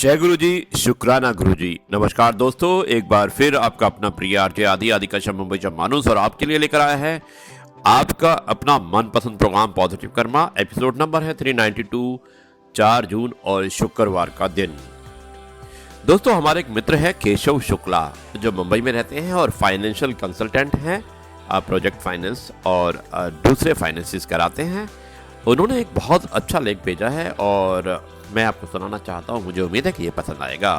जय गुरु जी, शुक्राना गुरु जी। नमस्कार दोस्तों, एक बार फिर आपका अपना प्रिय आरजे आदि आदि कश्यप मुंबई से मानुस और आपके लिए लेकर आया है आपका अपना मनपसंद program positive karma. Episode number है 392, 4 जून और शुक्रवार का दिन। दोस्तों, हमारे एक मित्र है केशव शुक्ला, जो मुंबई में रहते हैं और फाइनेंशियल कंसल्टेंट हैं, प्रोजेक्ट फाइनेंस और दूसरे फाइनेंसिस कराते हैं। उन्होंने एक बहुत अच्छा लेख भेजा है और मैं आपको सुनाना चाहता हूँ। मुझे उम्मीद है कि ये पसंद आएगा।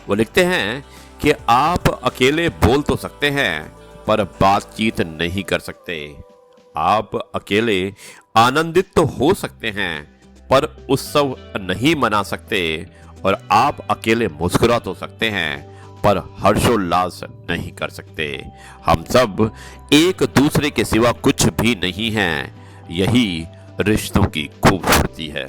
वो लिखते हैं कि आप अकेले बोल तो सकते हैं पर बातचीत नहीं कर सकते। आप अकेले आनंदित तो हो सकते हैं पर उत्सव नहीं मना सकते। और आप अकेले मुस्कुरा तो सकते हैं पर हर्षोल्लास नहीं कर सकते। हम सब एक दूसरे के सिवा कुछ भी नहीं हैं। यही रिश्तों की खूबसूरती है।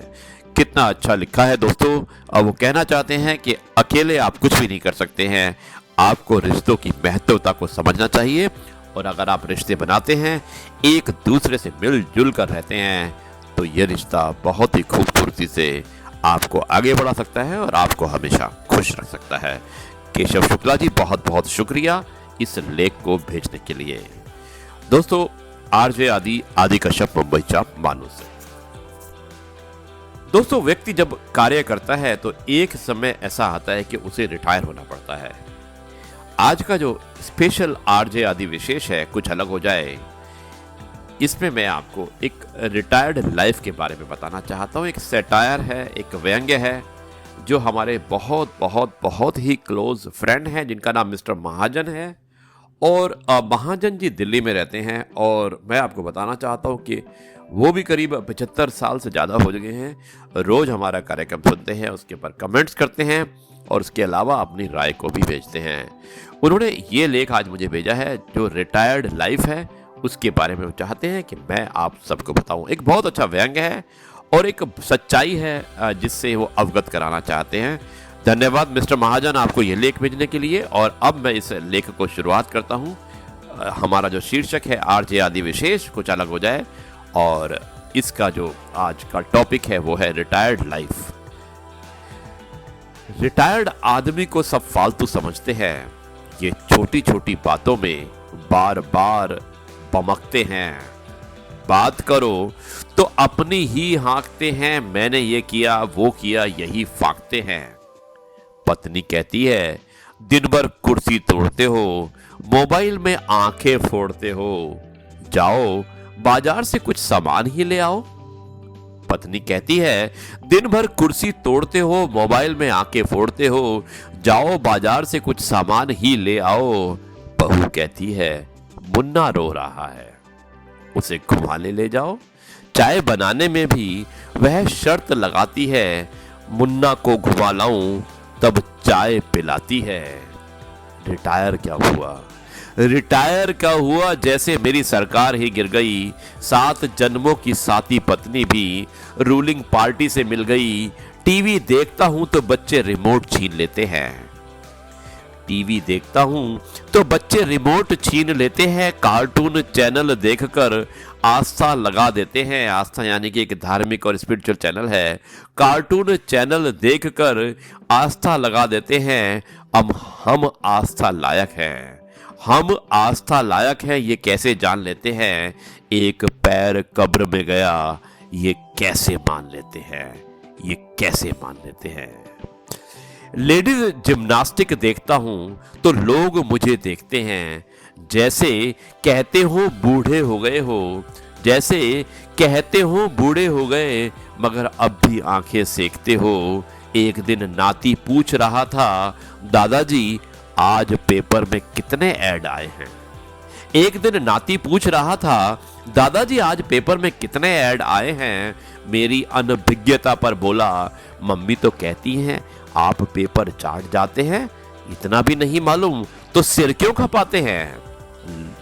कितना अच्छा लिखा है दोस्तों। अब वो कहना चाहते हैं कि अकेले आप कुछ भी नहीं कर सकते हैं। आपको रिश्तों की महत्वता को समझना चाहिए और अगर आप रिश्ते बनाते हैं, एक दूसरे से मिलजुल कर रहते हैं, तो ये रिश्ता बहुत ही खूबसूरती से आपको आगे बढ़ा सकता है और आपको हमेशा खुश रख सकता है। केशव शुक्ला जी, बहुत बहुत शुक्रिया इस लेख को भेजने के लिए। दोस्तों, आरजे आदि आदि कश्यप मुंबई चा मानुस। दोस्तों, व्यक्ति जब कार्य करता है तो एक समय ऐसा आता है कि उसे रिटायर होना पड़ता है। आज का जो स्पेशल आरजे आदि विशेष है, कुछ अलग हो जाए, इसमें मैं आपको एक रिटायर्ड लाइफ के बारे में बताना चाहता हूँ। एक सैटायर है, एक व्यंग्य है, जो हमारे बहुत बहुत बहुत ही क्लोज फ्रेंड हैं, जिनका नाम मिस्टर महाजन है। और महाजन जी दिल्ली में रहते हैं और मैं आपको बताना चाहता हूँ कि वो भी करीब 75 साल से ज़्यादा हो गए हैं। रोज़ हमारा कार्यक्रम सुनते हैं, उसके ऊपर कमेंट्स करते हैं और उसके अलावा अपनी राय को भी भेजते हैं। उन्होंने ये लेख आज मुझे भेजा है, जो रिटायर्ड लाइफ है उसके बारे में वो चाहते हैं कि मैं आप सबको बताऊं। एक बहुत अच्छा व्यंग्य है और एक सच्चाई है जिससे वो अवगत कराना चाहते हैं। धन्यवाद मिस्टर महाजन, आपको ये लेख भेजने के लिए। और अब मैं इस लेख को शुरुआत करता हूँ। हमारा जो शीर्षक है आरजे आदि विशेष, कुछ अलग हो जाए, और इसका जो आज का टॉपिक है वो है रिटायर्ड लाइफ। रिटायर्ड आदमी को सब फालतू समझते हैं। ये छोटी छोटी बातों में बार बार बमकते हैं। बात करो तो अपनी ही हाँकते हैं। मैंने ये किया, वो किया, यही फांकते हैं। पत्नी कहती है, दिन भर कुर्सी तोड़ते हो, मोबाइल में आंखें फोड़ते हो, जाओ बाजार से कुछ सामान ही ले आओ। पत्नी कहती है, दिन भर कुर्सी तोड़ते हो, मोबाइल में आंखें फोड़ते हो, जाओ बाजार से कुछ सामान ही ले आओ। बहू कहती है, मुन्ना रो रहा है, उसे घुमाने ले जाओ। चाय बनाने में भी वह शर्त लगाती है, मुन्ना को घुमा लाऊं तब चाय पिलाती है। रिटायर क्या हुआ? रिटायर क्या हुआ? जैसे मेरी सरकार ही गिर गई। 7 जन्मों की साथी पत्नी भी रूलिंग पार्टी से मिल गई। टीवी देखता हूं तो बच्चे रिमोट छीन लेते हैं। टीवी देखता हूं तो बच्चे रिमोट छीन लेते हैं। कार्टून चैनल देखकर आस्था लगा देते हैं। आस्था यानी कि एक धार्मिक और स्पिरिचुअल चैनल है। कार्टून चैनल देखकर आस्था लगा देते हैं। अब हम आस्था लायक हैं। हम आस्था लायक हैं, ये कैसे जान लेते हैं? एक पैर कब्र में गया, ये कैसे मान लेते हैं? ये कैसे मान लेते हैं? लेडीज जिम्नास्टिक देखता हूं तो लोग मुझे देखते हैं। जैसे कहते हो बूढ़े हो गए हो, जैसे कहते हो बूढ़े हो गए, मगर अब भी आंखें सेकते हो। एक दिन नाती पूछ रहा था, दादाजी आज पेपर में कितने ऐड आए हैं? एक दिन नाती पूछ रहा था, दादाजी आज पेपर में कितने ऐड आए हैं? मेरी अनभिज्ञता पर बोला, मम्मी तो कहती हैं आप पेपर चाट जाते हैं, इतना भी नहीं मालूम तो सिर क्यों खपाते हैं?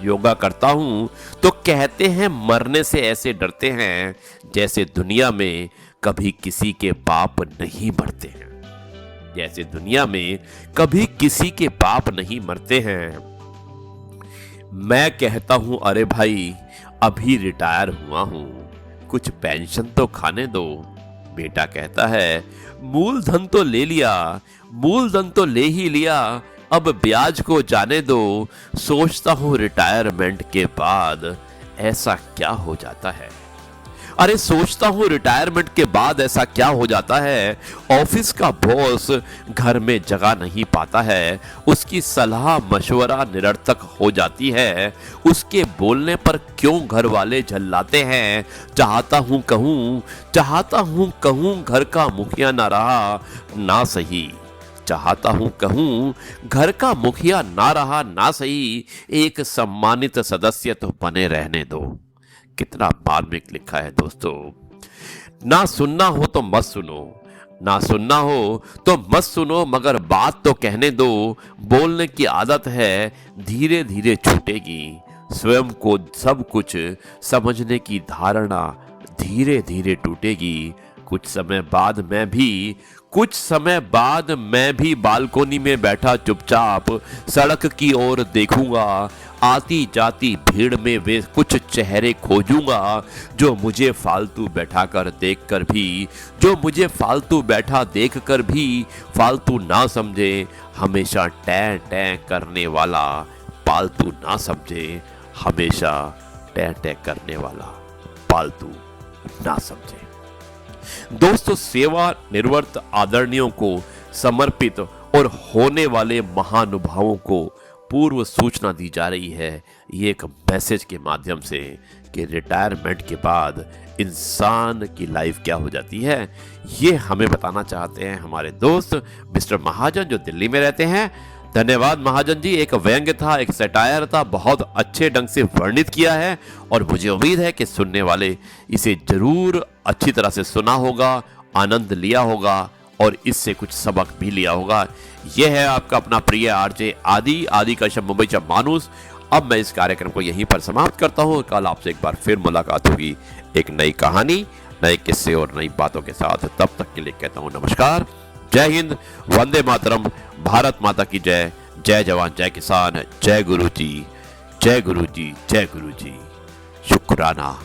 योगा करता हूं तो कहते हैं मरने से ऐसे डरते हैं जैसे दुनिया में कभी किसी के बाप नहीं मरते हैं। जैसे दुनिया में कभी किसी के बाप नहीं मरते हैं। मैं कहता हूं, अरे भाई अभी रिटायर हुआ हूं, कुछ पेंशन तो खाने दो। बेटा कहता है, मूलधन तो ले लिया, मूलधन तो ले ही लिया, अब ब्याज को जाने दो। सोचता हूं रिटायरमेंट के बाद ऐसा क्या हो जाता है। अरे सोचता हूं रिटायरमेंट के बाद ऐसा क्या हो जाता है। ऑफिस का बॉस घर में जगह नहीं पाता है, उसकी सलाह मशवरा निरर्थक हो जाती है, उसके बोलने पर क्यों घर वाले झल्लाते हैं। चाहता हूं कहूं घर का मुखिया ना रहा ना सही, चाहता हूं कहूं घर का मुखिया ना रहा ना सही, एक सम्मानित सदस्य तो बने रहने दो। कितना मार्मिक लिखा है दोस्तों। ना सुनना हो तो मत सुनो, ना सुनना हो तो मत सुनो, मगर बात तो कहने दो। बोलने की आदत है, धीरे धीरे छूटेगी। स्वयं को सब कुछ समझने की धारणा धीरे धीरे टूटेगी। कुछ समय बाद मैं भी बालकोनी में बैठा चुपचाप सड़क की ओर देखूंगा। आती जाती भीड़ में वे कुछ चेहरे खोजूंगा जो मुझे फालतू देखकर भी फालतू ना समझे। हमेशा टैं टैं करने वाला पालतू ना समझे, हमेशा टैं टैं करने वाला पालतू ना समझे। दोस्तों, सेवा निवृत्त आदरणीयों को समर्पित और होने वाले महानुभावों को पूर्व सूचना दी जा रही है, ये एक मैसेज के माध्यम से कि रिटायरमेंट के बाद इंसान की लाइफ क्या हो जाती है, ये हमें बताना चाहते हैं हमारे दोस्त मिस्टर महाजन जो दिल्ली में रहते हैं। धन्यवाद महाजन जी। एक व्यंग्य था, एक सटायर था, बहुत अच्छे ढंग से वर्णित किया है और मुझे उम्मीद है कि सुनने वाले इसे जरूर अच्छी तरह से सुना होगा, आनंद लिया होगा और इससे कुछ सबक भी लिया होगा। यह है आपका अपना प्रिय आरजे आदि का शब्द मुंबई का मानुस। अब मैं इस कार्यक्रम को यहीं पर समाप्त करता हूँ। कल आपसे एक बार फिर मुलाकात होगी एक नई कहानी, नए किस्से और नई बातों के साथ। तब तक के लिए कहता हूँ नमस्कार, जय हिंद, वंदे मातरम, भारत माता की जय, जय जवान जय किसान, जय गुरु जी, जय गुरु जी, जय गुरु जी, शुक्राना।